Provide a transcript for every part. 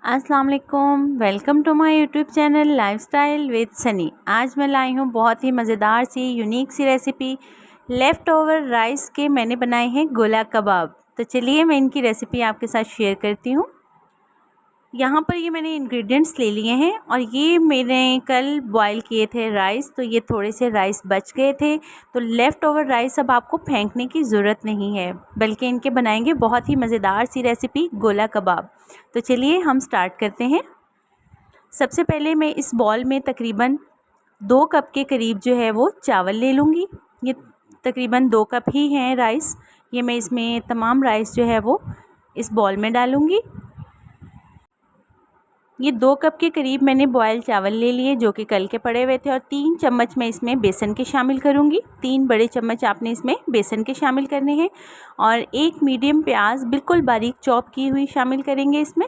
अस्सलाम वालेकुम, welcome to my YouTube channel lifestyle with Sunny. आज मैं लाई हूँ बहुत ही मज़ेदार सी यूनिक सी रेसिपी। लेफ़्ट ओवर राइस के मैंने बनाए हैं गोला कबाब। तो चलिए मैं इनकी रेसिपी आपके साथ शेयर करती हूँ। यहाँ पर ये मैंने इंग्रेडिएंट्स ले लिए हैं और ये मैंने कल बॉईल किए थे राइस, तो ये थोड़े से राइस बच गए थे। तो लेफ़्ट ओवर राइस अब आपको फेंकने की ज़रूरत नहीं है, बल्कि इनके बनाएंगे बहुत ही मज़ेदार सी रेसिपी गोला कबाब। तो चलिए हम स्टार्ट करते हैं। सबसे पहले मैं इस बॉल में तकरीबन 2 कप के करीब जो है वो चावल ले लूँगी। ये तकरीबन 2 कप ही हैं राइस। ये मैं इसमें तमाम राइस जो है वो इस बॉल में डालूँगी। ये 2 कप के करीब मैंने बॉयल चावल ले लिए जो कि कल के पड़े हुए थे, और 3 चम्मच मैं इसमें बेसन के शामिल करूँगी। 3 बड़े चम्मच आपने इसमें बेसन के शामिल करने हैं, और 1 मीडियम प्याज बिल्कुल बारीक चॉप की हुई शामिल करेंगे इसमें।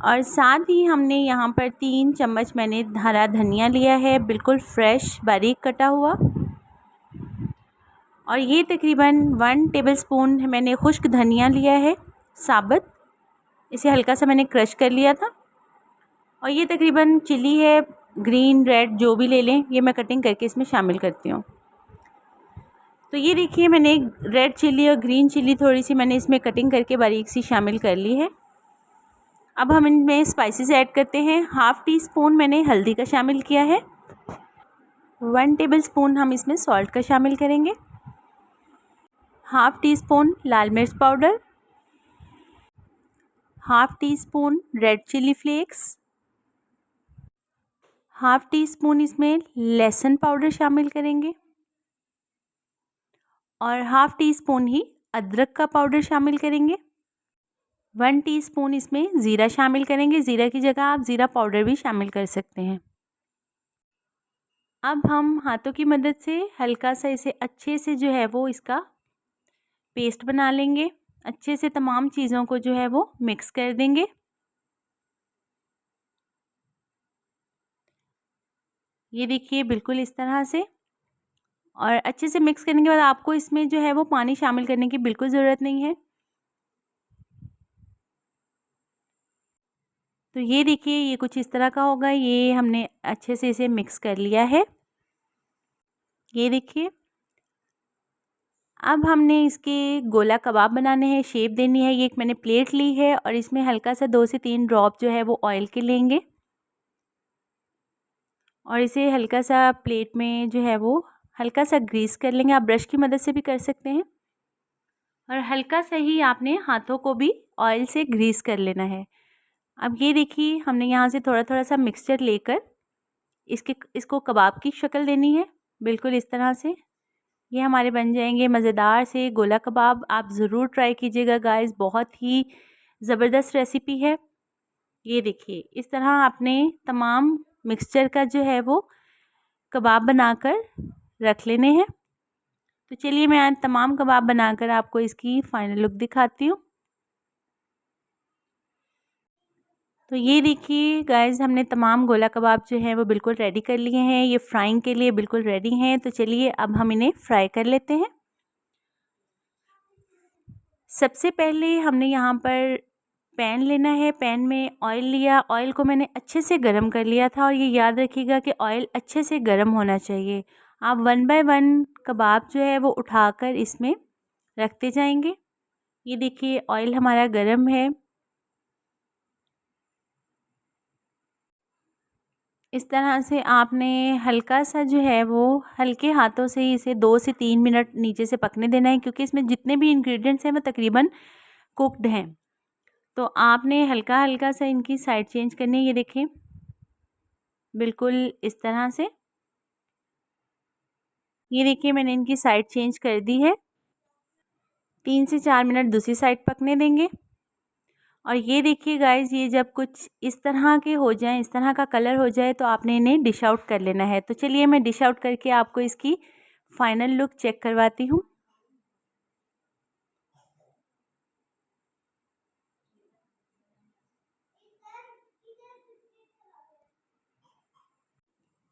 और साथ ही हमने यहाँ पर 3 चम्मच मैंने हरा धनिया लिया है, बिल्कुल फ्रेश बारीक कटा हुआ। और ये तकरीबन 1 टेबलस्पून मैंने खुश्क धनिया लिया है साबुत, इसे हल्का सा मैंने क्रश कर लिया था। और ये तकरीबन चिली है, ग्रीन रेड जो भी ले लें, ये मैं कटिंग करके इसमें शामिल करती हूँ। तो ये देखिए मैंने रेड चिली और ग्रीन चिली थोड़ी सी मैंने इसमें कटिंग करके बारीक सी शामिल कर ली है। अब हम इनमें स्पाइसेस ऐड करते हैं। 1/2 टीस्पून मैंने हल्दी का शामिल किया है। 1 टेबलस्पून हम इसमें सॉल्ट का शामिल करेंगे। 1/2 टीस्पून लाल मिर्च powder, 1/2 teaspoon red chilli flakes, 1/2 teaspoon इसमें लहसुन पाउडर शामिल करेंगे, और 1/2 टीस्पून ही अदरक का पाउडर शामिल करेंगे। 1 टीस्पून इसमें ज़ीरा शामिल करेंगे। ज़ीरा की जगह आप ज़ीरा पाउडर भी शामिल कर सकते हैं। अब हम हाथों की मदद से हल्का सा इसे अच्छे से जो है वो इसका पेस्ट बना लेंगे। अच्छे से तमाम चीज़ों को जो है वो मिक्स कर देंगे। ये देखिए बिल्कुल इस तरह से। और अच्छे से मिक्स करने के बाद आपको इसमें जो है वो पानी शामिल करने की बिल्कुल ज़रूरत नहीं है। तो ये देखिए ये कुछ इस तरह का होगा। ये हमने अच्छे से इसे मिक्स कर लिया है। ये देखिए अब हमने इसके गोला कबाब बनाने हैं, शेप देनी है। ये एक मैंने प्लेट ली है और इसमें हल्का सा 2 से 3 ड्रॉप जो है वो ऑयल के लेंगे, और इसे हल्का सा प्लेट में जो है वो हल्का सा ग्रीस कर लेंगे। आप ब्रश की मदद से भी कर सकते हैं, और हल्का सा ही आपने हाथों को भी ऑयल से ग्रीस कर लेना है। अब ये देखिए हमने यहाँ से थोड़ा थोड़ा सा मिक्सचर लेकर इसको कबाब की शक्ल देनी है, बिल्कुल इस तरह से। ये हमारे बन जाएंगे मज़ेदार से गोला कबाब। आप ज़रूर ट्राई कीजिएगा गाइस, बहुत ही ज़बरदस्त रेसिपी है। ये देखिए इस तरह आपने तमाम मिक्सचर का जो है वो कबाब बनाकर रख लेने हैं। तो चलिए मैं आज तमाम कबाब बनाकर आपको इसकी फ़ाइनल लुक दिखाती हूँ। तो ये देखिए गाइस हमने तमाम गोला कबाब जो हैं वो बिल्कुल रेडी कर लिए हैं। ये फ्राइंग के लिए बिल्कुल रेडी हैं। तो चलिए अब हम इन्हें फ्राई कर लेते हैं। सबसे पहले हमने यहाँ पर पैन लेना है। पैन में ऑयल लिया। ऑयल को मैंने अच्छे से गरम कर लिया था, और ये याद रखिएगा कि ऑयल अच्छे से गरम होना चाहिए। आप 1 बाय 1 कबाब जो है वो उठाकर इसमें रखते जाएंगे। ये देखिए ऑयल हमारा गरम है। इस तरह से आपने हल्का सा जो है वो हल्के हाथों से ही इसे 2 से 3 मिनट नीचे से पकने देना है, क्योंकि इसमें जितने भी इंग्रेडिएंट्स हैं वो तकरीबन कुक्ड हैं। तो आपने हल्का हल्का सा इनकी साइड चेंज करनी है। ये देखें बिल्कुल इस तरह से। ये देखिए मैंने इनकी साइड चेंज कर दी है। 3 से 4 मिनट दूसरी साइड पकने देंगे। और ये देखिए गाइस ये जब कुछ इस तरह के हो जाएं, इस तरह का कलर हो जाए, तो आपने इन्हें डिश आउट कर लेना है। तो चलिए मैं डिश आउट करके आपको इसकी फाइनल लुक चेक करवाती हूँ।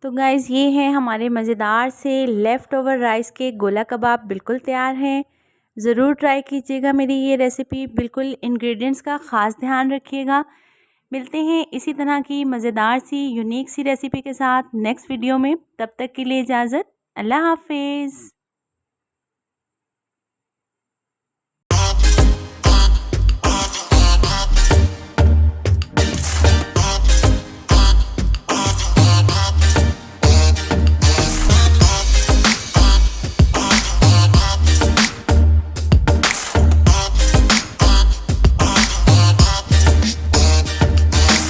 तो गाइस ये हैं हमारे मज़ेदार से लेफ़्ट ओवर राइस के गोला कबाब, बिल्कुल तैयार हैं। ज़रूर ट्राई कीजिएगा मेरी ये रेसिपी। बिल्कुल इंग्रेडिएंट्स का ख़ास ध्यान रखिएगा। मिलते हैं इसी तरह की मज़ेदार सी यूनिक सी रेसिपी के साथ नेक्स्ट वीडियो में। तब तक के लिए इजाज़त। अल्लाह हाफ़िज़।